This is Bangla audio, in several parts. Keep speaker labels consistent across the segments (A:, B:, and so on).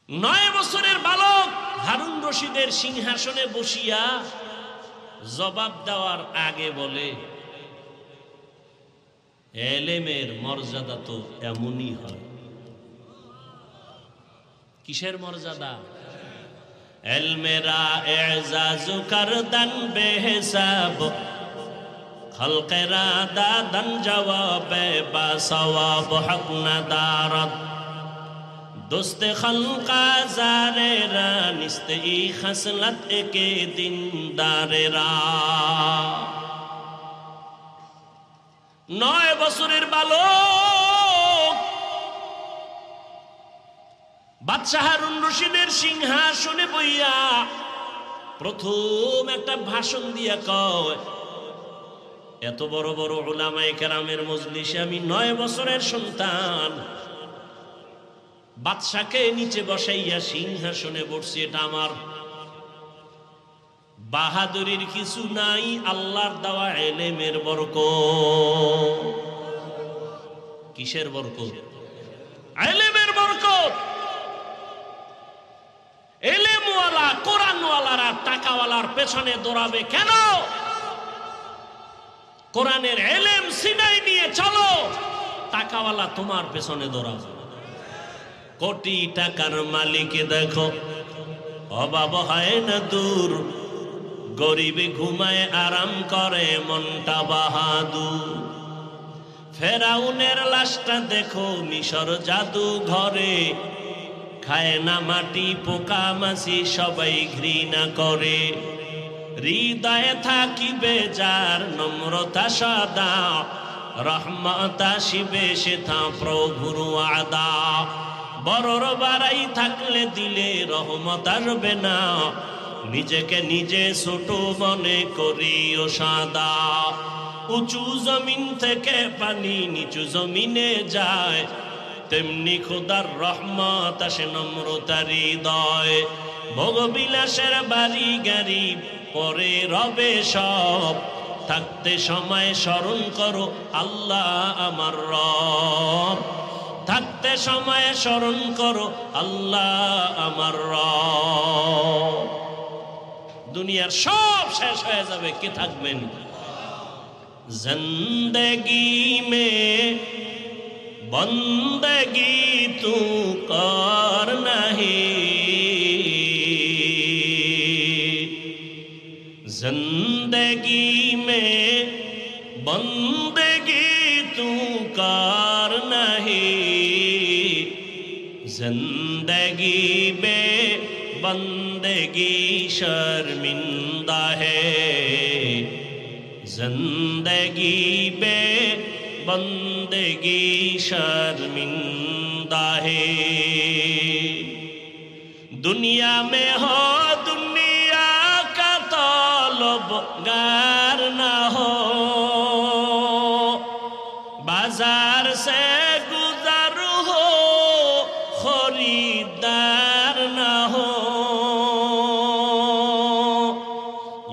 A: 9 বছরের বালক হারুন রশিদের সিংহাসনে বসিয়া জবাব দেওয়ার আগে বলে, এলেমের মর্যাদা তো এমনই হয়। কিসের মর্যাদা? এলমেরা এজাজু করদান বেহিসাব, খলকেরা দাদান জওয়াবে বা সওয়াব হক নদারত, দোস্তে খলকা জারেরা নিস্তে ই খসলত একে দিনদারেরা। 9 বছরের বালক বাদশাহ হারুন রশিদের সিংহাসনে বইয়া প্রথম একটা ভাষণ দিয়া কয়, এত বড় বড় উলামায়ে কেরামের মজলিসে আমি 9 বছরের সন্তান, বাদশাকে নিচে বসাইয়া সিংহাসনে বসছি, এটা আমার বাহাদুরির কিছু নাই, আল্লাহর দেওয়া এলেমের বরকত। কিসের বরকত? এলেমের বরকত। এলেমওয়ালা কোরআনওয়ালারা টাকাওয়ালার পেছনে দৌড়াবে কেন? কোরআনের এলেম সিনাই নিয়ে চলো, টাকাওয়ালা তোমার পেছনে দৌড়াবে। কোটি টাকার মালিক দেখো, অভাব হয় না দূর, গরিবে ঘুমায় আরাম করে মনটা বাহাদুর। ফেরাউনের লাশটা দেখো মিশর জাদু ঘরে, খায় না মাটি পোকা মাছি সবাই ঘৃণা করে। হৃদয়ে থাকিবে যার নম্রতা সদা, রহমত আসিবে সেথা প্রভুর ওয়াদা। বড়র বাড়াই থাকলে দিলে রহমত আসবে না, নিজেকে নিজে ছোট মনে করিও সাদা। উঁচু জমিন থেকে পানি নিচু জমিনে যায়, তেমনি খোদার রহমত আসে নম্রতার হৃদয়। ভোগবিলাসের বাড়ি গাড়ি পরে রবে সব, থাকতে সময় স্মরণ করো আল্লাহ আমার রব। থাকতে সময় স্মরণ করো আল্লাহ আমার রব। দুনিয়ার সব শেষ হয়ে যাবে, কে থাকবেন? জিন্দেগি মে বন্দগি তু কর নাহি, जिंदगी में बंदगी तू कर नहीं, जिंदगी में बंदगी शर्मिंदा है, जिंदगी में बंदगी शर्मिंदा है। दुनिया में हो गार ना हो, बाजार से गुजर हो, खरीदार ना हो।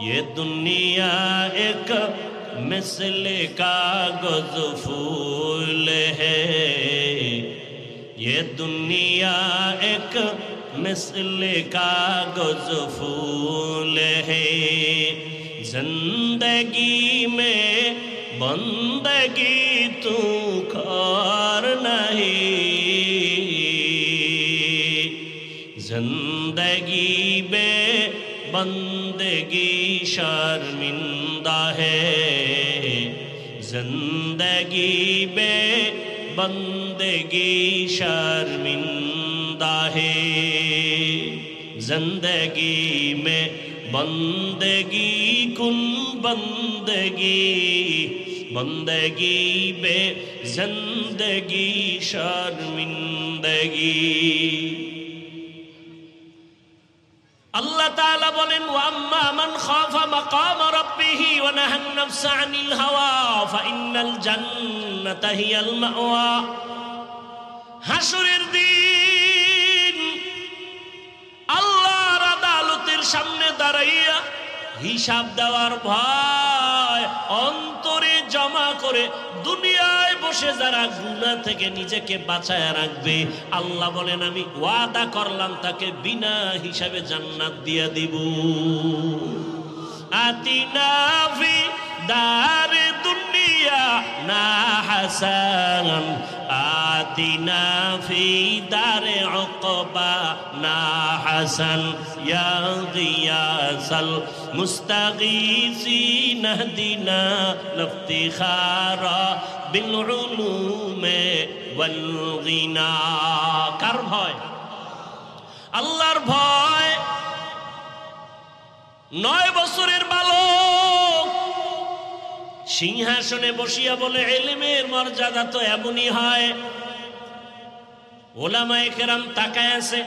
A: ये दुनिया एक मिसल कागज फूल है, ये दुनिया एक मिसल कागज फूल है। जिंदगी में बंदगी तू कर नहीं, जिंदगी में बंदगी शर्मिंदा है, जिंदगी में बंदगी शर्मिंदा है। जिंदगी में बंदगी कुन बंदगी, बंदगी बे जिंदगी शर्मिंदगी। अल्लाह ताला बोलेन वअम्मा मन खाफा मकाम रब्बिही व नहा नफ्स अनिल हवा फाइन्नल जन्नता हियल मावा। हाशुरेर दिन আল্লাহর আদালতের সামনে দাঁড়াইয়া হিসাব দেওয়ার ভয় অন্তরে জমা করে দুনিয়ায় বসে যারা গুনাহ থেকে নিজেকে বাঁচায় রাখবে, আল্লাহ বলেন আমি ওয়াদা করলাম তাকে বিনা হিসাবে জান্নাত দিয়ে দিব। আতিনা ফি দারে দুনিয়া না হাসান, আতিনা ফি দারে উকবা না হাসান, ইয়া গিয়াসাল মুস্তাগীসিন ইহদিনা লিফতিখারা বিল উলুমে ওয়াল গিনা। কার ভয়? আল্লাহর ভয়। 9 বছরের বালক সিংহাসনে বসিয়া বলে ইলমের মর্যাদা তো এমনই হয়। ওলামায়ে কেরাম তাকায় আছে,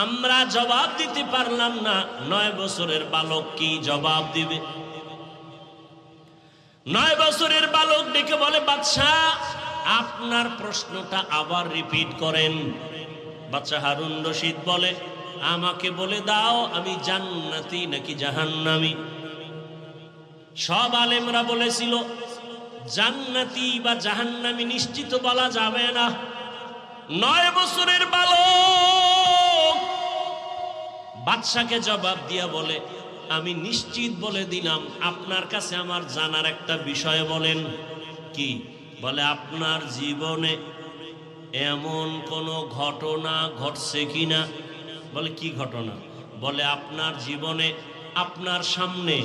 A: আমরা জবাব দিতে পারলাম না, 9 বছরের বালক কি জবাব দিবে? 9 বছরের বালক ডেকে বলে বাদশাহ আপনার প্রশ্নটা আবার রিপিট করেন। বাদশাহ হারুন রশিদ বলে আমাকে বলে দাও আমি জান্নাতি নাকি জাহান্নামী। সব আলেমরা বলেছিল জান্নাতি বা জাহান্নামী নিশ্চিত বলা যাবে না। 9 বছরের বালক বাদশাকে জবাব দিয়া বলে আমি নিশ্চিত বলে দিলাম, আপনার কাছে আমার জানার একটা বিষয় বলেন। কি? বলে আপনার জীবনে এমন কোনো ঘটনা ঘটছে কিনা? বলে কি ঘটনা? বলে আপনার জীবনে আপনার সামনে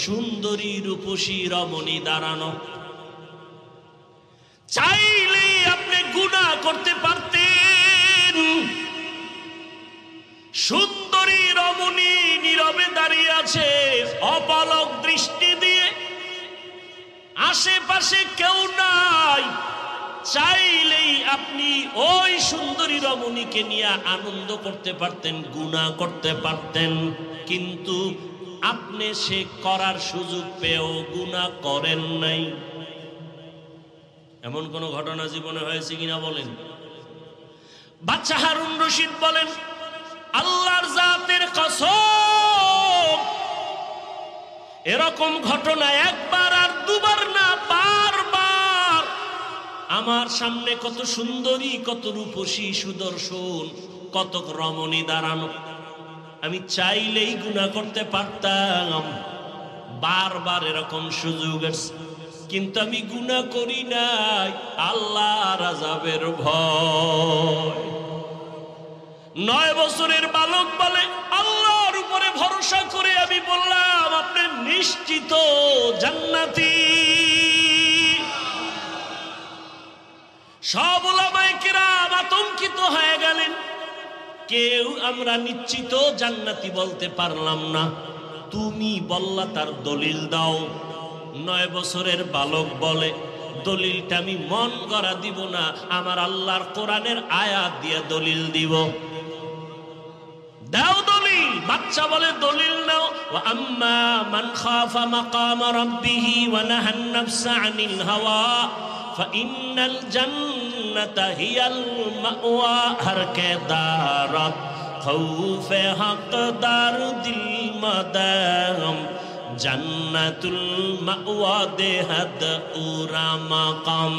A: সুন্দরী রূপসী রমণী দাঁড়ানো, চাইলে আপনি গুনাহ করতে পারতেন। সুন্দরী রমণী নীরবে দাঁড়িয়ে আছে অপলক দৃষ্টি দিয়ে, আশেপাশে কেউ নাই, চাইলেই আপনি ওই সুন্দরী রমণীকে নিয়ে আনন্দ করতে পারতেন, গুনাহ করতে পারতেন, কিন্তু আপনি সে করার সুযোগ পেয়েও গুনাহ করেন নাই। এমন কোন ঘটনা জীবনে হয়েছে কিনা বলেন? বাদশাহ হারুন রশিদ বলেন আল্লাহর জাতের কসম, এরকম ঘটনা একবার আর দুবার না, বারবার আমার সামনে কত সুন্দরী, কত রূপসী, সুদর্শন, কত রমণী দাঁড়ানো, আমি চাইলেই গুনাহ করতে পারতাম। বারবার এরকম সুযোগ আছে, কিন্তু আমি গুনাহ করি নাই আল্লাহর আযাবের ভয়। 9 বছরের বালক বলে আল্লাহর উপরে ভরসা করে আমি বললাম আপনি নিশ্চিত জান্নাতি। সব উলামায়ে কিরাম আতঙ্কিত হয়ে গেলেন, কেউ আমরা নিশ্চিত জান্নাতি বলতে পারলাম না। তুমি বললা তার দলিল দাও। 9 বছরের বালক বলে দলিলটা আমি মন গড়া দিব না, আমার আল্লাহর কোরআনের আয়াত দিয়ে দলিল দিব। দাও দলিল। বাচ্চা বলে দলিল নাও। ওয়া আম্মা মান খাফা মাকাম রাব্বিহি ওয়া নাহান নাফসা আনিল হাওয়া ফাইন্নাল জান্নাতা হিয়াল মাওয়া। হর কে দারাত খৌফে হকদার দিল মাদাম জান্নাতুল মাওয়া দেহাদ উরা মাকাম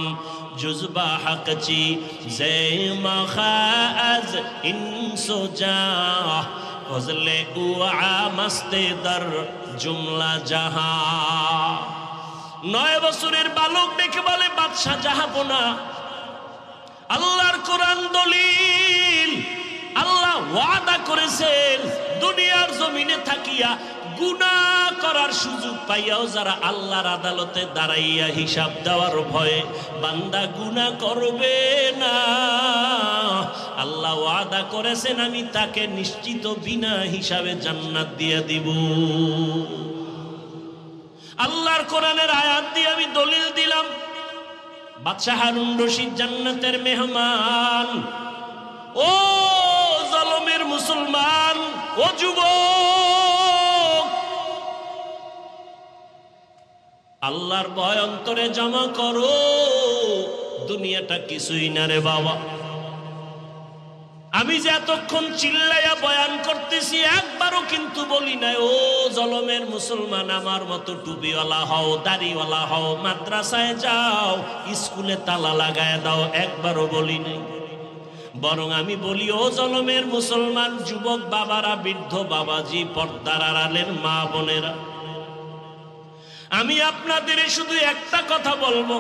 A: জুজবা হকচি জে মখাজ ইনসুজা ফজলে উআ মস্তে দর জুমলা জাহা। 9 বছরের বালক দেখে বলে বাদশা জাহাপনা, আল্লাহর কোরআন দলিল। আল্লাহ ওয়াদা করেছেন দুনিয়ার জমিনে থাকিয়া গুনাহ করার সুযোগ পাইয়াও যারা আল্লাহর আদালতে দাঁড়াইয়া হিসাব দেওয়ার ভয়ে বান্দা গুনাহ করবে না, আল্লাহ ওয়াদা করেছেন আমি তাকে নিশ্চিত বিনা হিসাবে জান্নাত দিয়ে দিব। আল্লাহর কোরআনের আয়াত দিয়ে আমি দলিল দিলাম। বাদশা হারুন রশিদ জান্নাতের মেহমান। ও জালেমের মুসলমান, ও যুবক, আল্লাহর ভয় অন্তরে জমা করো। দুনিয়াটা কিছুই না রে বাবা। আমি যে এতক্ষণ চিল্লাইয়া বয়ান করতেছি একবারও কিন্তু বলি নাই ও জলমের মুসলমান আমার মতো টুপিওয়ালা হও, দাড়িওয়ালা হও, মাদ্রাসায় যাও, স্কুলে তালা লাগায় দাও, একবারও বলি নাই। বরং আমি বলি ও জলমের মুসলমান যুবক বাবারা, বৃদ্ধ বাবাজি, পর্দার আড়ালের মা বোনেরা, আমি আপনাদের শুধু একটা কথা বলবো,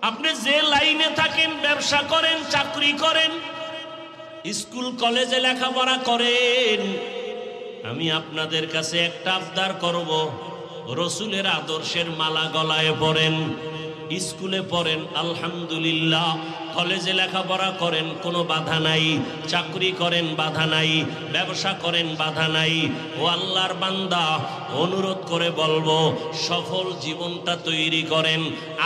A: আপনি যে লাইনে থাকেন, ব্যবসা করেন, চাকরি করেন, স্কুল কলেজে লেখাপড়া করেন, আমি আপনাদের কাছে একটা আবদার করব, রসুলের আদর্শের মালা গলায় পরেন, স্কুলে পড়েন আলহামদুলিল্লাহ, কলেজে লেখাপড়া করেন কোনো বাধা নাই, চাকরি করেন বাধা নাই, ব্যবসা করেন বাধা নাই। ও আল্লাহর বান্দা, অনুরোধ করে বলবো সফল জীবনটা তৈরি করেন,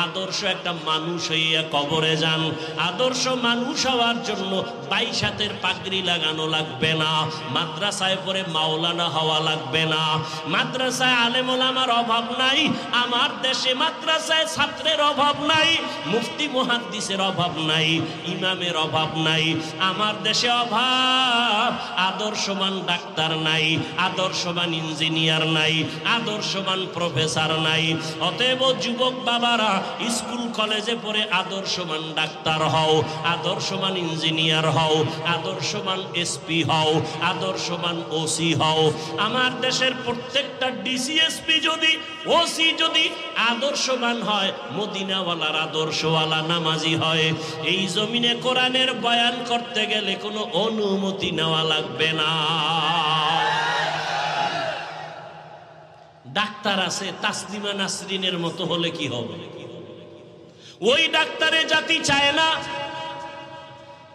A: আদর্শ একটা মানুষ হইয়া কবরে যান। আদর্শ মানুষ হওয়ার জন্য 22 হাতের পাগড়ি লাগানো লাগবে না, মাদ্রাসায় পড়ে মাওলানা হওয়া লাগবে না, মাদ্রাসায় আলেম ওলামার অভাব নাই, আমার দেশে মাদ্রাসায় ছাত্রের অভাব নাই, মুফতি মুহাদ্দিসের অভাব নাই, ইমামের অভাব নাই, আমার দেশে অভাব আদর্শবান ডাক্তার নাই, আদর্শবান ইঞ্জিনিয়ার নাই, আদর্শবান প্রফেসর নাই। অতএব যুবক বাবারা, স্কুল কলেজে পড়ে আদর্শবান ডাক্তার হও, আদর্শবান ইঞ্জিনিয়ার হও, আদর্শবান এসপি হও, আদর্শবান ওসি হও। আমার দেশের প্রত্যেকটা ডিসিএসপি যদি, ওসি যদি আদর্শবান হয়, মদিনাওয়ালার আদর্শওয়ালা নামাজি হয়, এই জমিনে কোরআনের বয়ান করতে গেলে কোনো অনুমতি নেওয়া লাগবে না। ডাক্তার আছে তাসলিমা নাসরিনের মতো হলে কি হবে? ওই ডাক্তারে জাতি চায় না।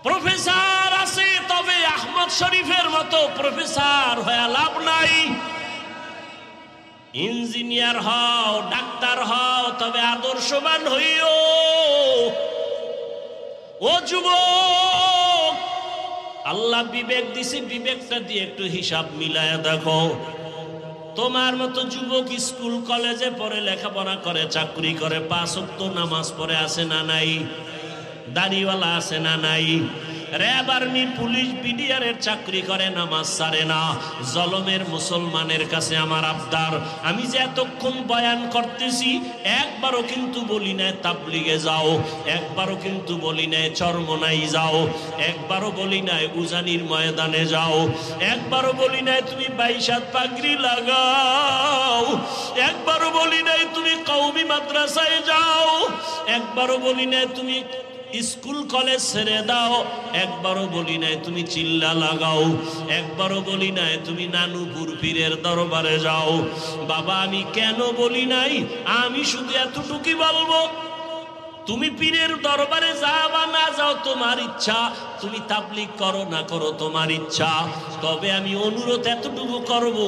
A: প্রফেসর আছে, তবে আহমদ শরীফের মতো প্রফেসর হয়ে লাভ নাই। ইঞ্জিনিয়ার হও, ডাক্তার হও, তবে আদর্শবান হইও। ও যুবক, আল্লাহ বিবেক দিছে, বিবেকটা দিয়ে একটু হিসাব মিলায়া দেখো। তোমার মতো যুবক স্কুল কলেজে পড়ে, লেখাপড়া করে, চাকরি করে, 5 ওয়াক্ত নামাজ পড়ে আছে না নাই? দাড়িওয়ালা আছে না নাই? র্যাব, আর্মি, পুলিশ, বিডিআরের চাকরি করে, নামাজ ছাড়ে না। জলমের মুসলমানের কাছে আমার আবদার, আমি যে এতক্ষণ বয়ান করতেছি একবারও কিন্তু বলি নাই তাবলিগে যাও, একবারও কিন্তু বলি নাই চরমনাই যাও, একবারও বলি নাই উজানির ময়দানে যাও, একবারও বলি নাই তুমি 22 হাত পাগড়ি লাগাও, একবারও বলি নাই তুমি কওমি মাদ্রাসায় যাও, একবারও বলি নাই তুমি স্কুল কলেজ ছেড়ে দাও, একবারও বলি নাই তুমি চিল্লা লাগাও, একবারও বলি নাই তুমি নানুপুর পীরের দরবারে যাও। বাবা, আমি কেন বলি নাই? আমি শুধু এতটুকুই বলবো, তুমি পীরের দরবারে যাও বা না যাও তোমার ইচ্ছা, তুমি তাবলীগ করো না করো তোমার ইচ্ছা, তবে আমি অনুরোধ এতটুকু করব,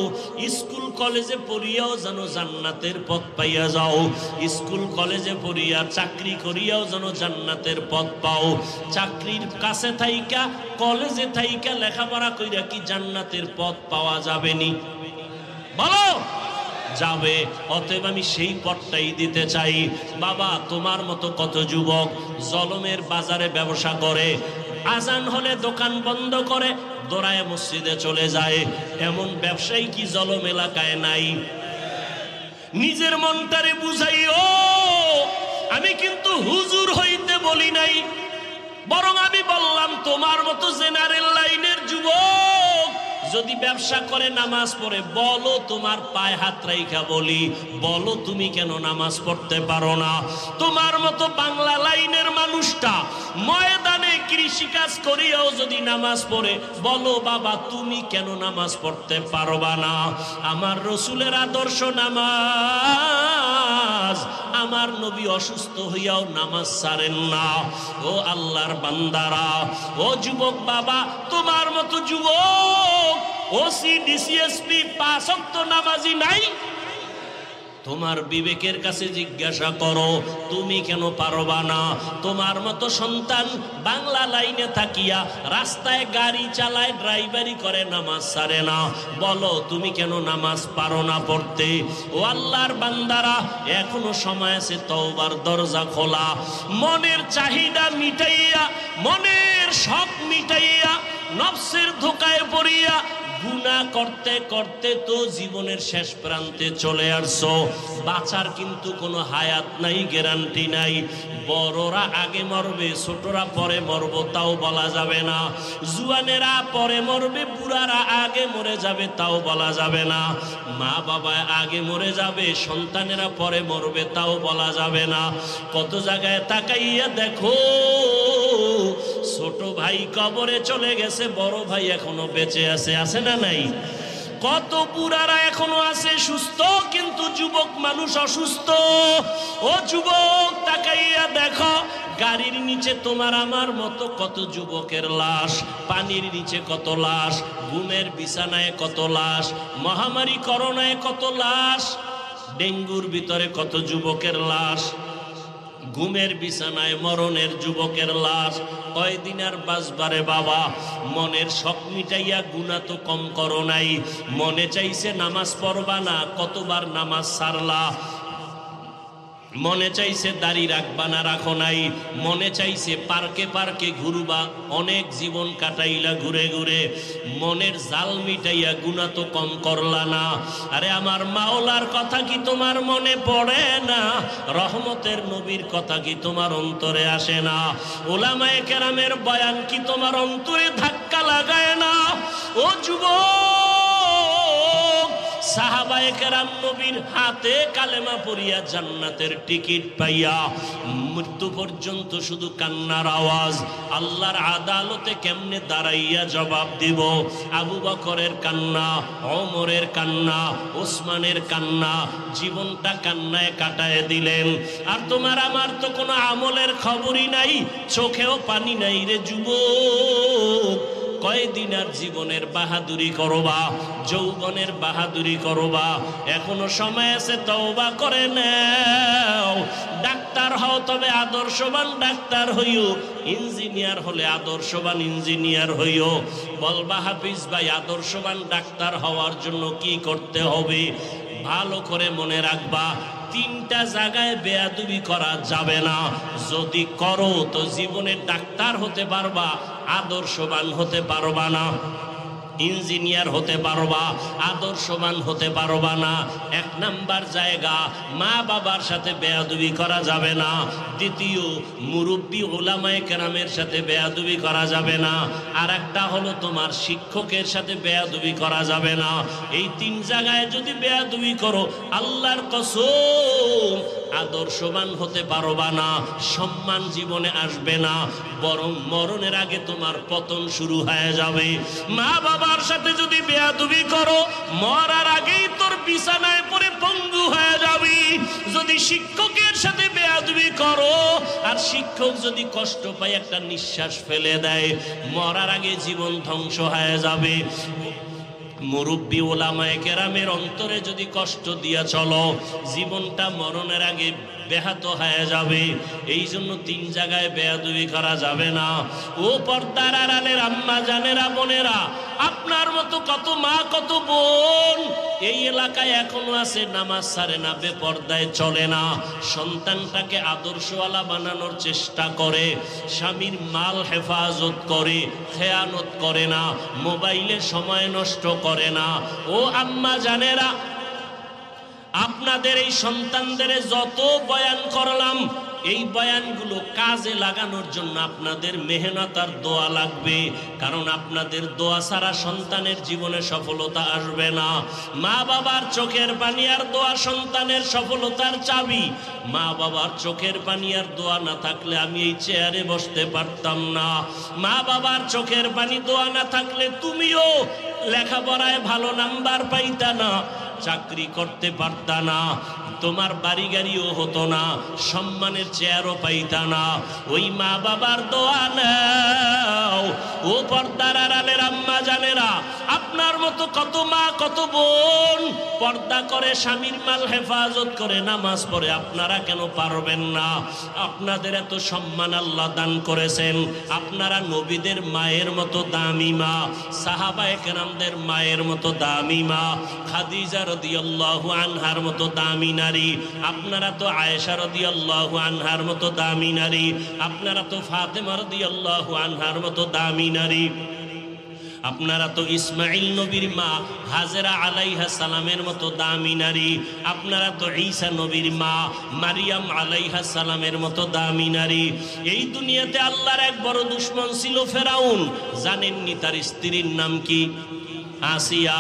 A: স্কুল কলেজে পড়িয়াও যেন জান্নাতের পথ পাইয়া যাও, স্কুল কলেজে পড়িয়া চাকরি করিয়াও যেন জান্নাতের পথ পাও। চাকরির কাছে থাইকা, কলেজে থাইকা লেখাপড়া কইরা কি জান্নাতের পথ পাওয়া যাবে নি? বলো, যাবে। অতএব আমি সেই পথটাই দিতে চাই। বাবা, তোমার মতো কত যুবক জলমের বাজারে ব্যবসা করে, আজান হলে দোকান বন্ধ করে দৌড়ায় মসজিদে চলে যায়। এমন ব্যবসায়ী কি জলম এলাকায় নাই? নিজের মনটারে বুঝাইও। আমি কিন্তু হুজুর হইতে বলি নাই, বরং আমি বললাম তোমার মতো জেনারেল লাইনের যুবক যদি ব্যবসা করে, নামাজ পড়ে, বলো তোমার পায়ে হাত রাইখা বলি, বলো তুমি কেন নামাজ পড়তে পারো না? তোমার মতো বাংলা লাইনের মানুষটা ময়দানে কৃষিকাজ করিয়াও যদি নামাজ পড়ে, বলো বাবা তুমি কেন নামাজ পড়তে পারবা না? আমার রসুলের আদর্শ নামাজ, আমার নবী অসুস্থ হইয়াও নামাজ ছাড়েন না। ও আল্লাহর বান্দারা, ও যুবক বাবা, তোমার মতো যুবক ওসি, ডিসিএসপি, 5 ওয়াক্ত নামাজি নাই? তোমার বিবেকের কাছে জিজ্ঞাসা করো, তুমি কেন পারবা না? তোমার মতো সন্তান বাংলা লাইনে থাকিয়া রাস্তায় গাড়ি চালায়, ড্রাইভারি করে, নামাজ ছাড়ে না। বলো তুমি কেন নামাজ পারো না পড়তে? ও আল্লাহর বান্দারা, এখনো সময় আছে, তওবার দরজা খোলা। মনের চাহিদা মিটাইয়া, মনের শখ মিটাইয়া, নফসের ধোকায় পড়িয়া গুনাহ করতে করতে তো জীবনের শেষ প্রান্তে চলে আসছো। বাঁচার কিন্তু কোনো হায়াত নাই, গ্যারান্টি নাই। বড়রা আগে মরবে, ছোটরা পরে মরবো, তাও বলা যাবে না। জুয়ানেরা পরে মরবে, বুড়ারা আগে মরে যাবে, তাও বলা যাবে না। মা বাবা আগে মরে যাবে, সন্তানেরা পরে মরবে, তাও বলা যাবে না। কত জায়গায় তাকাইয়া দেখো, ছোট ভাই কবরে চলে গেছে, বড় ভাই এখনো বেঁচে আছে, আছে না নাই? কত বুড়ারা এখনো আছে সুস্থ, কিন্তু যুবক মানুষ অসুস্থ। ও যুবক, তাকাইয়া দেখো, গাড়ির নিচে তোমার আমার মতো কত যুবকের লাশ, পানির নিচে কত লাশ, ঘুমের বিছানায় কত লাশ, মহামারী করোনায় কত লাশ, ডেঙ্গুর ভিতরে কত যুবকের লাশ, ঘুমের বিছানায় মরণের যুবকের লাশ। কয়দিন আর বাঁচবারে বাবা? মনের শখ মিটাইয়া গুনাহ তো কম করো নাই। মনে চাইছে নামাজ পড়বা না, কতবার নামাজ ছাড়লা। মনে চাইছে দাড়ি রাখবা না, রাখো নাই। মনে চাইছে পার্কে পার্কে ঘুরবা, অনেক জীবন কাটাইলা ঘুরে ঘুরে। মনের জাল মিটাইয়া গুনাহ তো কম করলা না। আরে আমার মাওলার কথা কি তোমার মনে পড়ে না? রহমতের নবীর কথা কি তোমার অন্তরে আসে না? উলামায়ে কেরামের বয়ান কি তোমার অন্তরে ধাক্কা লাগায় না? ও যুবক, সাহাবায়ে কেরাম নবীর হাতে কালেমা পড়িয়া জান্নাতের টিকিট পাইয়া মৃত্যু পর্যন্ত শুধু কান্নার আওয়াজ। আল্লাহর আদালতে কেমনে দাঁড়াইয়া জবাব দিব? আবু বকরের কান্না, ওমরের কান্না, ওসমানের কান্না, জীবনটা কান্নায় কাটায় দিলেন। আর তোমার আমার তো কোনো আমলের খবরই নাই, চোখেও পানি নাই রে যুবক। কয়দিন আর জীবনের বাহাদুরি করবা, যৌবনের বাহাদুরি করবা? এখনো সময় আছে, তওবা করে নাও। ডাক্তার হও, তবে আদর্শবান ডাক্তার হইও। ইঞ্জিনিয়ার হলে আদর্শবান ইঞ্জিনিয়ার হইও। বলবা হাফিজ ভাই, আদর্শবান ডাক্তার হওয়ার জন্য কি করতে হবে? ভালো করে মনে রাখবা, তিনটা জায়গায় বেয়াদবি করা যাবে না। যদি করো তো জীবনে ডাক্তার হতে পারবা, আদর্শবান হতে পারবা না। ইঞ্জিনিয়ার হতে পারবা, আদর্শবান হতে পারবা না। এক নাম্বার জায়গা, মা বাবার সাথে বেয়াদবি করা যাবে না। দ্বিতীয়, মুরব্বী উলামায়ে কেরামের সাথে বেয়াদবি করা যাবে না। আর একটা হলো তোমার শিক্ষকের সাথে বেয়াদবি করা যাবে না। এই তিন জায়গায় যদি বেয়াদবি করো, আল্লাহর কসম আদর্শবান হতে পারবা না, সম্মান জীবনে আসবে না, বরং মরণের আগে তোমার পতন শুরু হয়ে যাবে। মা বাবার সাথে যদি বেয়াদবি করো, মরার আগেই তোর বিছানায় পড়ে পঙ্গু হয়ে যাবি। যদি শিক্ষকের সাথে বেয়াদবি করো, আর শিক্ষক যদি কষ্ট পায়, একটা নিঃশ্বাস ফেলে দেয়, মরার আগে জীবন ধ্বংস হয়ে যাবে। মুরব্বী ওলামায়ে কেরামের অন্তরে যদি কষ্ট দিয়া চলো, জীবনটা মরণের আগে ব্যাহত হয়ে যাবে। এই জন্য তিন জায়গায় বেয়াদবি করা যাবে না। ও পর্দার আড়ালের আম্মা জানেরা, বোনেরা, আপনার মতো কত মা, কত বোন এই এলাকায় এখনো আছে, নামাজ ছাড়ে না, বেপর্দায় চলে না, সন্তানটাকে আদর্শওয়ালা বানানোর চেষ্টা করে, স্বামীর মাল হেফাজত করে, খেয়ানত করে না, মোবাইলে সময় নষ্ট করে না। ও আম্মা জানেরা, আপনাদের এই সন্তানদের যত বয়ান করলাম, এই বয়ানগুলো কাজে লাগানোর জন্য আপনাদের মেহনত আর দোয়া লাগবে। কারণ আপনাদের দোয়া ছাড়া সন্তানের জীবনে সফলতা আসবে না। মা বাবার চোখের পানি আর দোয়া সন্তানের সফলতার চাবি। মা বাবার চোখের পানি আর দোয়া না থাকলে আমি এই চেয়ারে বসতে পারতাম না। মা বাবার চোখের পানি দোয়া না থাকলে তুমিও লেখাপড়ায় ভালো নাম্বার পাইতা না। চাকরি করতে পারতা না, তোমার বাড়ি গাড়িও হতো না, সম্মানের চেয়ারও পাইতা না। ওই মা বাবার দোয়া নাও। ও পর্দার আড়ালের আম্মা জানেরা, আপনার মতো কত মা কত বোন পর্দা করে, স্বামীর মাল হেফাজত করে, নামাজ পড়ে, আপনারা কেন পারবেন না? আপনাদের এত সম্মান আল্লাহ দান করেছেন। আপনারা নবীদের মায়ের মতো দামি মা, সাহাবায়ে কেরামদের মায়ের মতো দামি মা, খাদিজা রাদিয়াল্লাহু আনহার মতো দামি নারী। আপনারা তো আয়েশা রাদিয়াল্লাহু আনহার মতো দামি নারী, আপনারা তো ফাতেমা রাদিয়াল্লাহু আনহার মতো দামি নারী, আপনারা তো ইসমাইল নবীর মা হাজেরা আলাইহা সালামের মতো দামি নারী, আপনারা তো ঈসা নবীর মা মারিয়াম আলাইহা সালামের মতো দামি নারী। এই দুনিয়াতে আল্লাহর এক বড় দুশমন ছিল ফেরাউন। জানেননি তার স্ত্রীর নাম কি? আসিয়া।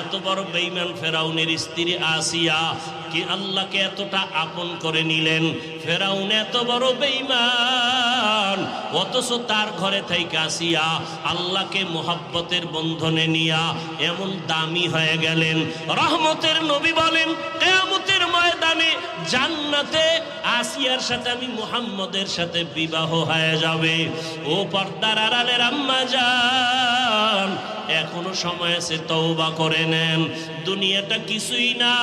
A: এত বড় বেঈমান ফেরাউনের স্ত্রী আসিয়া কি আল্লাহকে এতটা আপন করে নিলেন। ফেরাউন এত বড় বেঈমান, অথচ তার ঘরে থেকে আসিয়া আল্লাহকে মোহাব্বতের বন্ধনে নিয়া এমন দামি হয়ে গেলেন। রহমতের নবী বলেন, কিয়ামতের ময়দানে জান্নাতে আসিয়ার সাথে আমি মুহাম্মদের সাথে বিবাহ হয়ে যাবে। ও পর্দার আড়ালের আম্মা জান, এখনো সময় আছে, তওবা করে নেন। দুনিয়াটা কিছুই না।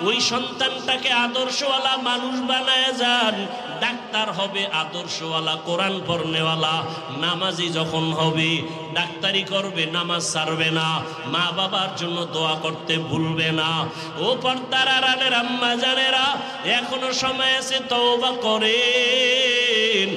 A: ওই সন্তানটাকে আদর্শওয়ালা মানুষ বানায় যান। ডাক্তার হবে আদর্শওয়ালা, কোরআন পড়নেওয়ালা, নামাজি যখন হবে ডাক্তারি করবে, নামাজ ছাড়বে না, মা বাবার জন্য দোয়া করতে ভুলবে না। ও পর্দার আড়ালের আম্মা জানেরা, এখনো সময় আছে, তওবা করেন।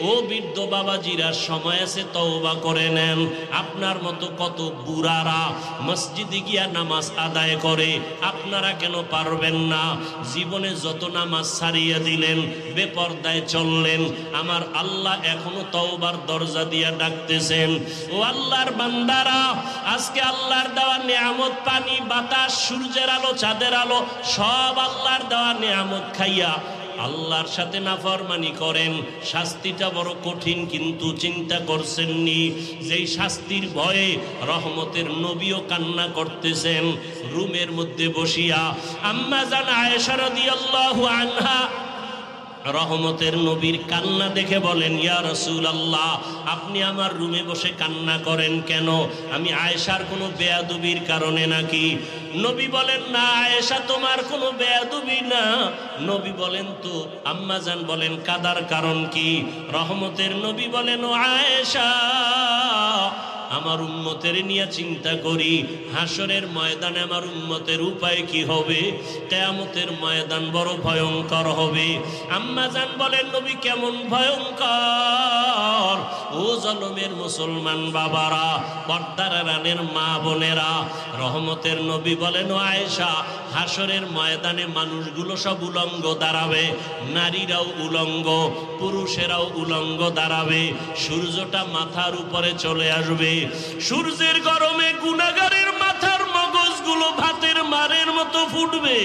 A: ও বৃদ্ধ বাবাজিরা, সময় আছে, তওবা করে নেন। আপনার মতো কত বুড়ারা মসজিদে গিয়া নামাজ আদায় করে, আপনারা কেন পারবেন না? জীবনে যত নামাজ ছাড়িয়ে দিলেন, বেপরদায় চললেন, আমার আল্লাহ এখনো তওবার দরজা দিয়া ডাকতেছেন। ও আল্লাহর বান্দারা, আজকে আল্লাহর দেওয়া নিয়ামত, পানি, বাতাস, সূর্যের আলো, চাঁদের আলো, সব আল্লাহর দেওয়া নিয়ামত খাইয়া আল্লাহর সাথে নাফরমানি করেন। শাস্তিটা বড় কঠিন, কিন্তু চিন্তা করছেননি যেই শাস্তির ভয়ে রহমতের নবীও কান্না করতেছেন রুমের মধ্যে বসিয়া। আম্মা জান আয়েশা রাদিয়াল্লাহু আনহা রহমতের নবীর কান্না দেখে বলেন, ইয়া রাসূলুল্লাহ, আপনি আমার রুমে বসে কান্না করেন কেন? আমি আয়েশার কোনো বেয়াদবির কারণে নাকি? নবী বলেন, না আয়েশা, তোমার কোনো বেয়াদবি না। নবী বলেন, তো আম্মা জান বলেন, কাদার কারণ কি? রহমতের নবী বলেন, ও আয়েশা, আমার উম্মতের নিয়ে চিন্তা করি, হাসরের ময়দানে আমার উম্মতের উপায় কি হবে? কিয়ামতের ময়দান বড় ভয়ঙ্কর হবে। আম্মা জান বলেন, নবী কেমন ভয়ঙ্কর? ও জলমের মুসলমান বাবারা, পর্দার আড়ালের মা বোনেরা, রহমতের নবী বলেন, ও আয়েশা, হাসরের ময়দানে মানুষগুলো সব উলঙ্গ দাঁড়াবে, নারীরাও উলঙ্গ, পুরুষেরাও উলঙ্গ দাঁড়াবে। সূর্যটা মাথার উপরে চলে আসবে। সূর্যের গরমে গুনাহগারের মাথার মগজগুলো ভাতের মারের মতো ফুটবে।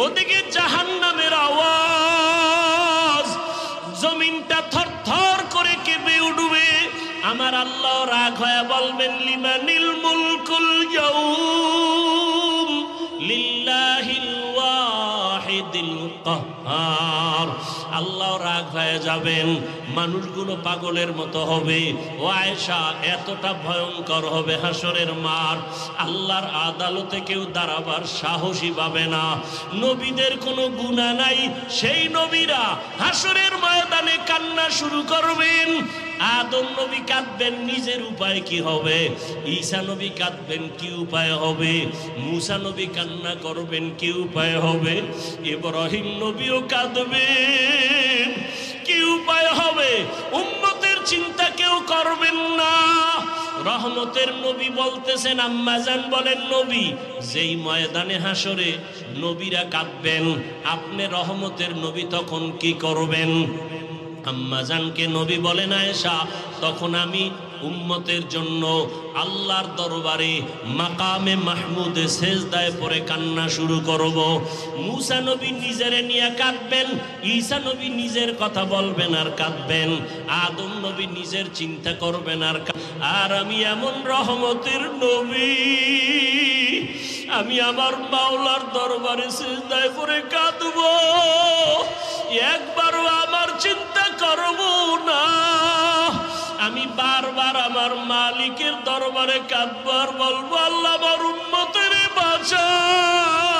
A: ওদিকে জাহান্নামের আওয়াজ, জমিনটা থরথর করে কেঁপে উঠবে। আমার আল্লাহ রাগ হয়ে বলবেন, লিমানিল মুলকুল ইয়াউম লিল্লাহিল ওয়াহিদিল কাহ্হার। আল্লাহ রাগ হয়ে যাবেন, মানুষগুলো পাগলের মতো হবে। ও আয়েশা, এতটা ভয়ঙ্কর হবে হাসরের মাঠ, আল্লাহর আদালতে কেউ দাঁড়াবার সাহসী পাবে না। নবীদের কোনো গুনাহ নাই, সেই নবীরা হাসরের ময়দানে কান্না শুরু করবেন। আদম নবী কাঁদবেন, নিজের উপায় কি হবে? ঈসা নবী কাঁদবেন, কি উপায় হবে? মুসা নবী কান্না করবেন, কি উপায় হবে? ইব্রাহিম নবীও কাঁদবেন, কি উপায় হবে? উম্মতের চিন্তা কেউ করবেন না। রহমতের নবী বলতেছেন, আম্মা জান বলেন, নবী যেই ময়দানে হাসরে নবীরা কাঁদবেন, আপনি রহমতের নবী তখন কি করবেন? আম্মা জানকে নবী বলেন, আয়েশা, তখন আমি উম্মতের জন্য আল্লাহর দরবারে মাকামে মাহমুদে সেজদায় পড়ে কান্না শুরু করব। মুসা নবী নিজেরে নিয়ে কাঁদবেন, ঈসা নবী নিজের কথা বলবেন আর কাঁদবেন, আদম নবী নিজের চিন্তা করবেন আর আমি এমন রহমতের নবী, আমি আমার মাওলার দরবারে সিজদায় পড়ে কাঁদবো, একবারও আমার চিন্তা করব না। আমি বারবার আমার মালিকের দরবারে কাঁদবো আর বলবো, আল্লাহ আমার উম্মতের বাঁচাও,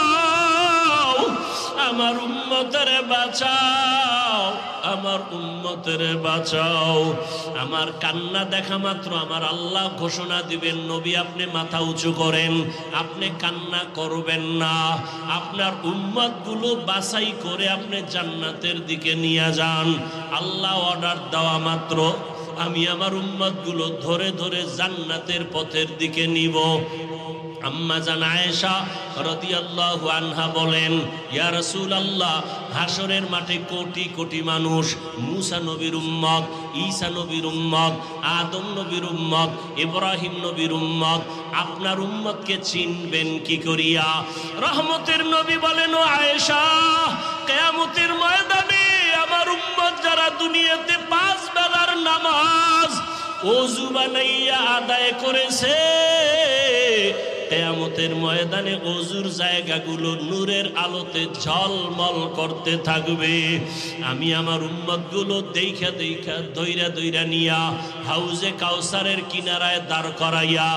A: আমার উম্মতের বাঁচাও, আমার উম্মতের বাঁচাও। আমার কান্না দেখা মাত্র আমার আল্লাহ ঘোষণা দিবেন, নবী আপনি মাথা উঁচু করেন, আপনি কান্না করবেন না, আপনার উম্মতগুলো বাছাই করে আপনি জান্নাতের দিকে নিয়ে যান। আল্লাহ অর্ডার দেওয়া মাত্র আমি আমার উম্মতগুলো ধরে ধরে জান্নাতের পথের দিকে নিব। আম্মা জান আয়েশা রাদিয়াল্লাহু আনহা বলেন, ইয়া রাসূলুল্লাহ, হাসরের মাঠে কোটি কোটি মানুষ, মূসা নবীর উম্মত, ঈসা নবীর উম্মত, আদম নবীর উম্মত, ইব্রাহিম নবীর উম্মত, আপনার উম্মতকে চিনবেন কি করিয়া? রহমতের নবী বলেন, ও আয়েশা, কিয়ামতের ময়দানে আমার উম্মত যারা দুনিয়াতে 5 বেলার নামাজ ওযু বানাইয়া আদায় করেছে, কিয়ামতের ময়দানে ওযুর জায়গাগুলো নূরের আলোতে ঝলমল করতে থাকবে। আমি আমার উম্মতগুলো দেখা দেখা দইরা দইরা নিয়া হাউজে কাউসারের কিনারায় দাঁড় করাইয়া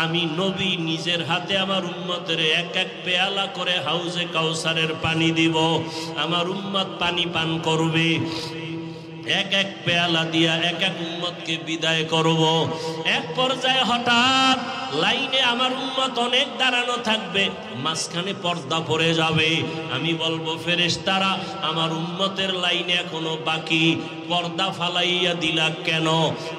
A: আমি নবী নিজের হাতে আমার উম্মতের এক এক পেয়ালা করে হাউজে কাউসারের পানি দিব। আমার উম্মত পানি পান করবে, এক এক পেয়ালা দিয়া এক এক উম্মতকে বিদায় করব। এক পর্যায়ে হঠাৎ লাইনে আমার উম্মত অনেক দাঁড়ানো থাকবে, মাঝখানে পর্দা পড়ে যাবে। আমি বলবো, ফেরেশতারা আমার উম্মতের লাইনে এখনো বাকি, পর্দা ফালাইয়া দিলা কেন?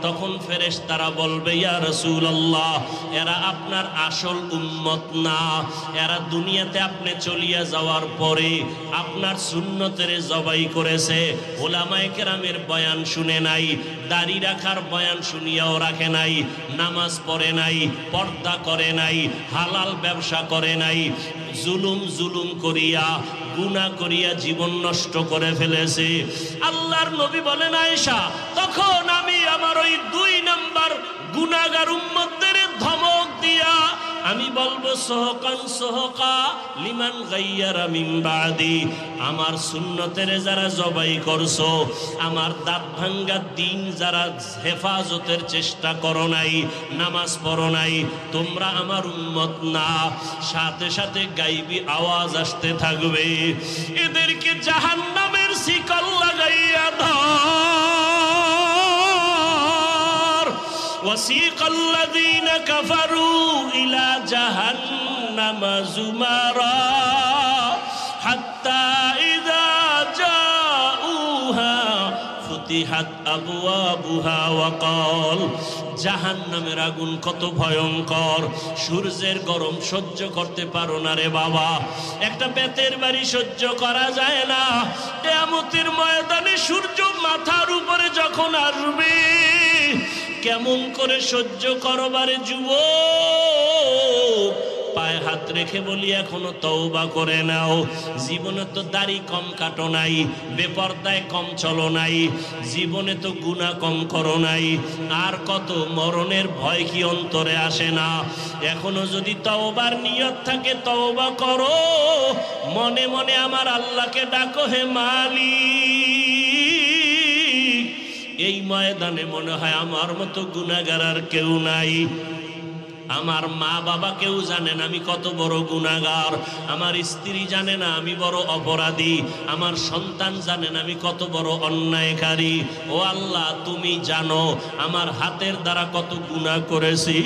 A: তখন ফেরেশতারা বলবে, ইয়া রাসূলুল্লাহ, এরা আপনার আসল উম্মত না, এরা দুনিয়াতে আপনি চলিয়া যাওয়ার পরে আপনার সুন্নতের জবাই করেছে, ওলামায়ে কেরামের বয়ান শুনে নাই, দাড়ি রাখার বয়ান শুনিয়াও রাখে নাই, নামাজ পড়ে নাই, পর্দা করে নাই, হালাল ব্যবসা করে নাই, জুলুম করিয়া গুনাহ করিয়া জীবন নষ্ট করে ফেলেছে। আল্লাহর নবী বলেন, আয়েশা, তখন আমি আমার ওই 2 নাম্বার গুনাহগার উম্মতদের ধমক দিয়া আমি বলবো, সোহকান সোহকা লিমান গাইয়ারা মিন বাদি, আমার সুন্নতের যারা জবাই করছো, আমার দাঁত ভাঙ্গা দিন যারা হেফাজতের চেষ্টা করো নাই, নামাজ পড়ো নাই, তোমরা আমার উম্মত না। সাথে সাথে গাইবি আওয়াজ আসতে থাকবে, এদেরকে জাহান্নামের শিকল লাগাইয়া ধর। وسيق الذين كفروا إلى جهنم زمرا حتى إذا جاءوها فتحت أبوابها وقال, জাহান্নামের আগুন কত ভয়ঙ্কর, সূর্যের গরম সহ্য করতে পারো না রে বাবা, একটা বেতের বাড়ি সহ্য করা যায় না। কিয়ামতের ময়দানে সূর্য মাথার উপরে যখন আসবে, কেমন করে সহ্য করবারে যুবক? পায়ে হাত রেখে বলি, এখনো তওবা করে নাও। জীবনে তো দাড়ি কম কাটো নাই, বেপরদায় কম চলো নাই, জীবনে তো গুনাহ কম করো নাই, আর কত মরণের ভয় কি অন্তরে আসে না? এখনো যদি তওবার নিয়ত থাকে তওবা করো, মনে মনে আমার আল্লাহকে ডাকো, হে মালিক, এই ময়দানে মনে হয় আমার মতো গুনাহগার আর কেউ নাই। আমার মা বাবা কেউ জানে না আমি কত বড় গুনাহগার, আমার স্ত্রী জানে না আমি বড় অপরাধী, আমার সন্তান জানে না আমি কত বড় অন্যায়কারী। ও আল্লাহ, তুমি জানো আমার হাতের দ্বারা কত গুনাহ করেছি।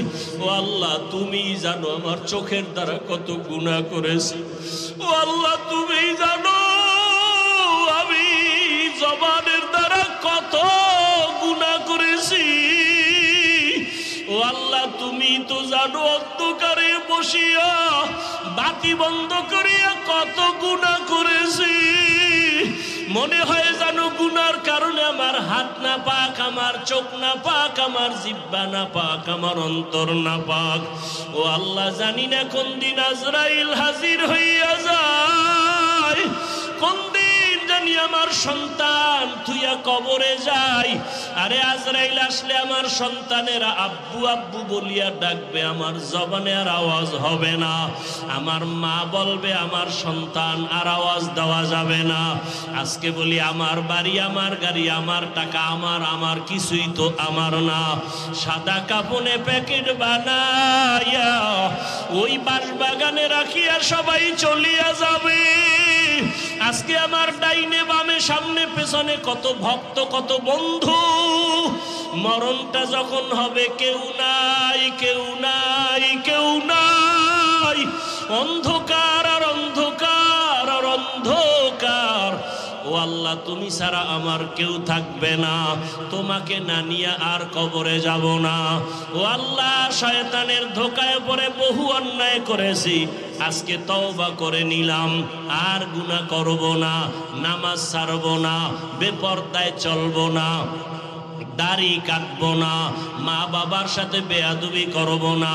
A: ও আল্লাহ, তুমি জানো আমার চোখের দ্বারা কত গুনাহ করেছি। ও আল্লাহ, তুমি জানো আমি জবানের দ্বারা কত গুনাহ করেছি। ও আল্লাহ, তুমি তো জানো অন্ধকারে বসিয়া বাতি বন্ধ করিয়া কত গুনাহ করেছি। মনে হয় জানো গুনার কারণে আমার হাত না পাক, আমার চোখ না পাক, আমার জিহ্বা না পাক, আমার অন্তর না পাক। ও আল্লাহ, জানি না কোন দিন আজরাইল হাজির হইয়া যায়, কোন দিন যেন জানি আমার সন্তান থুইয়া কবরে যায়, আরে আজরাইল আসলে আমার সন্তানেরা আব্বু আব্বু বলিয়া ডাকবে, আমার জবানে আর আওয়াজ হবে না। আমার মা বলবে আমার সন্তান, আর আওয়াজ দেওয়া যাবে না। আজকে বলি আমার বাড়ি, আমার গাড়ি, আমার টাকা, আমার কিছুই তো আমার না। সাদা কাপনে প্যাকেট বানাইয়া ওই বাঁশবাগানে রাখিয়া সবাই চলিয়া যাবে। আজকে আমার ডাইনে বামে সামনে পেছনে কত ভক্ত, কত বন্ধু। মরণটা যখন হবে কেউ নাই, কেউ নাই, কেউ নাই। অন্ধকার আর অন্ধকার আর অন্ধকার। ও আল্লাহ, তুমি ছাড়া আমার কেউ থাকবে না, তোমাকে না নিয়ে আর কবরে যাব না। ও আল্লাহ, শয়তানের ধোকায় পড়ে বহু অন্যায় করেছি, আজকে তওবা করে নিলাম, আর গুনাহ করব না, নামাজ ছাড়ব না, বেপরদায় চলব না, দাড়ি কাটবো না, মা বাবার সাথে বেয়াদবি করব না,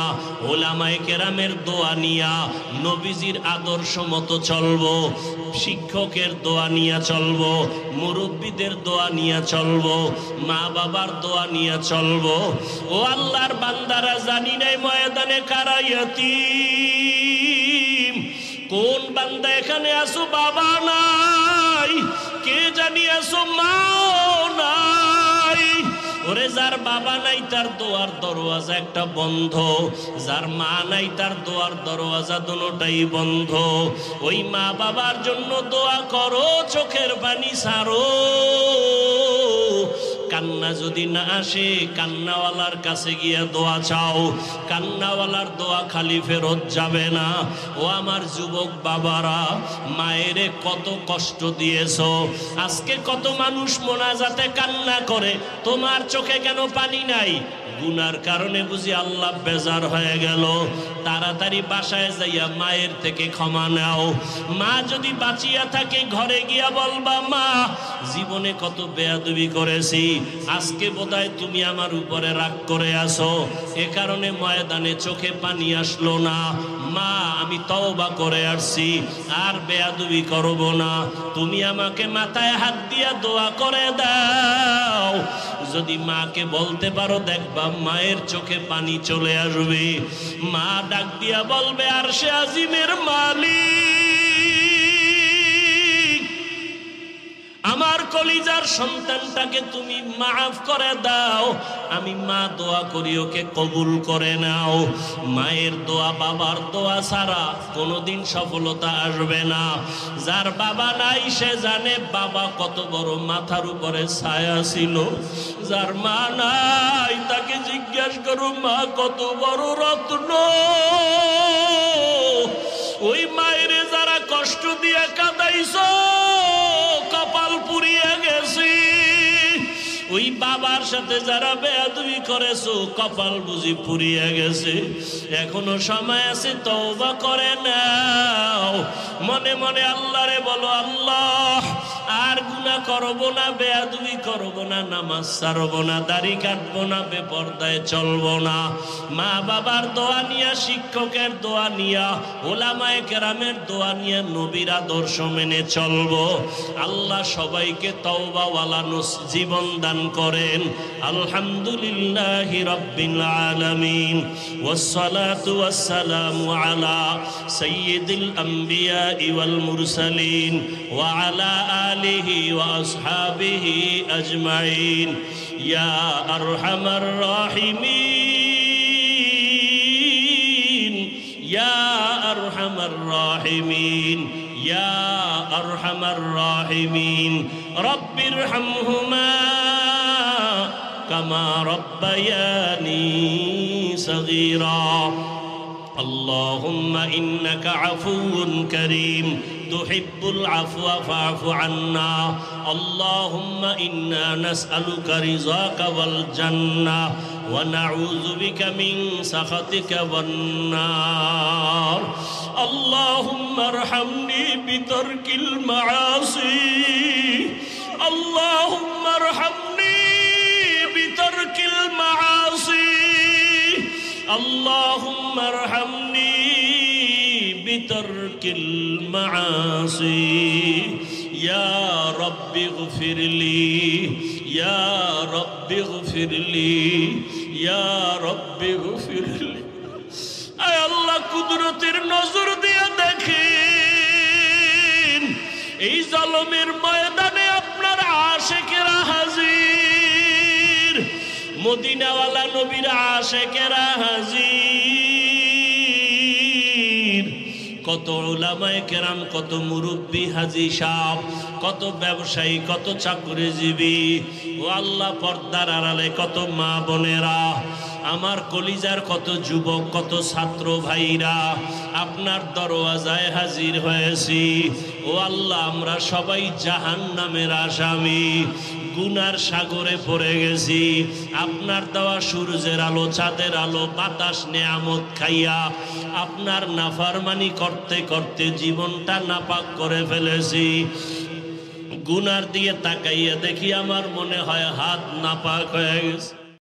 A: ওলামায়ে কেরামের দোয়া নিয়া নবীজির আদর্শ মতো চলবো, শিক্ষকের দোয়া নিয়া চলবো, মুরব্বীদের দোয়া নিয়া চলবো, মা বাবার দোয়া নিয়া চলবো। ও আল্লাহর বান্দারা, জানি নাই ময়দানে কারা ইয়াতীম। কোন বান্দা এখানে আসো বাবা নাই, কে জানি আসো মা নাই। ওরে যার বাবা নাই তার দোয়ার দরওয়াজা একটা বন্ধ, যার মা নাই তার দোয়ার দরওয়াজা দুটোটাই বন্ধ। ওই মা বাবার জন্য দোয়া করো, চোখের পানি ছাড়ো। কান্না যদি না আসে, কান্নাওয়ালার কাছে গিয়ে দোয়া চাও, কান্নাওয়ালার দোয়া খালি ফেরত যাবে না। ও আমার যুবক বাবারা, মায়েরে কত কষ্ট দিয়েছো, আজকে কত মানুষ মোনাজাতে কান্না করে, তোমার চোখে কেন পানি নাই? গুনার কারণে বুঝি আল্লাহ বেজার হয়ে গেল। তাড়াতাড়ি বাসায় যাইয়া মায়ের থেকে ক্ষমা নাও। মা যদি বাঁচিয়া থাকে ঘরে গিয়া বলবা, মা জীবনে কত বেয়াদবি করেছি, আজকে বোধহয় তুমি আমার উপরে রাগ করে আসো, এ কারণে ময়দানে চোখে পানি আসলো না। মা আমি তওবা করে আসছি, আর বেয়াদবি করব না। তুমি আমাকে মাথায় হাত দিয়া দোয়া করে দাও। যদি মাকে বলতে পারো, দেখবা মায়ের চোখে পানি চলে আসবে। মা ডাক দিয়া বলবে, আরশে আজিমের মালিক, আমার কলিজার সন্তানটাকে তুমি মাফ করে দাও। আমি মা দোয়া করি, ওকে কবুল করে নাও। মায়ের দোয়া, বাবার দোয়া ছাড়া কোনোদিন সফলতা আসবে না। যার বাবা নাই সে জানে বাবা কত বড় মাথার উপরে ছায়া ছিল। যার মা নাই তাকে জিজ্ঞাসা করো, মা কত বড় রত্ন। ওই মায়ের যারা কষ্ট দিয়ে কাঁদাইছো, কপাল পুড়িয়ে গেছি। ওই বাবার সাথে যারা বেয়াদবি করেছো, কপাল বুঝি পুড়িয়ে গেছে। এখনো সময় আছে, তওবা করে নাও। মনে মনে আল্লাহরে বলো, আল্লাহ আর গুনাহ করব না, বেয়াদবি করব না, নামাজ ছাড়ব না, দাড়ি কাটবো না, বেপরদায় চলবো না। মা বাবার দোয়া নিয়া, শিক্ষকের দোয়া নিয়া, ওলামায়ে কেরামের দোয়া নিয়া, নবীর আদর্শ মেনে চলবো। আল্লাহ সবাইকে তওবাওয়ালা জীবন দান করেন। আলহামদুলিল্লাহি রাব্বিল আলামিন, ওয়াসসালাতু ওয়াসসালামু আলা সাইয়্যিদিল আম্বিয়া ওয়াল মুরসালিন ওয়া আলা আলিহি ওয়া আসহাবিহি আজমাইন। ইয়া আরহামার রাহিমিন, ইয়া আরহামার রাহিমিন, ইয়া আরহামার রাহিমিন। রব্বিরহামহুমা কামা রব্বায়ানি সগীরা। اللهم إنك عفو كريم تحب العفو فاعف عنا. اللهم إنا نسألك رضاك والجنة ونعوذ بك من سخطك والنار. اللهم ارحمني بترك المعاصي. اللهم ارحمني بترك المعاصي. اللهم ارحمني بترك المعاصي. ইয়া রব্বি গফিরলি, ইয়া রব্বি গফিরলি, ইয়া রব্বি গফিরলি। আয় আল্লাহ, কুদরতের নজর দিয়ে দেখেন এই জালমের ময়দানে আপনার আশিকেরা হাজির, মদিনাওয়ালা নবীর আশিকেরা হাজির। কত উলামায়ে কেরাম, কত মুরব্বী হাজী সাহেব, কত ব্যবসায়ী, কত চাকরিজীবী, ও আল্লাহ পর্দার আড়ালে কত মা বোনেরা, আমার কলিজার কত যুবক, কত ছাত্র ভাইরা আপনার দরওয়াজায় হাজির হয়েছি। ও আল্লাহ, আমরা সবাই জাহান্নামের আসামি, গুনার সাগরে পড়ে গেছি। আপনার দেওয়া সূর্যের আলো, চাঁদের আলো, বাতাস, নেয়ামত খাইয়া আপনার নাফরমানি করতে করতে জীবনটা নাপাক করে ফেলেছি। গুনার দিয়ে তাকাইয়া দেখি আমার মনে হয় হাত নাপাক হয়ে গেছে।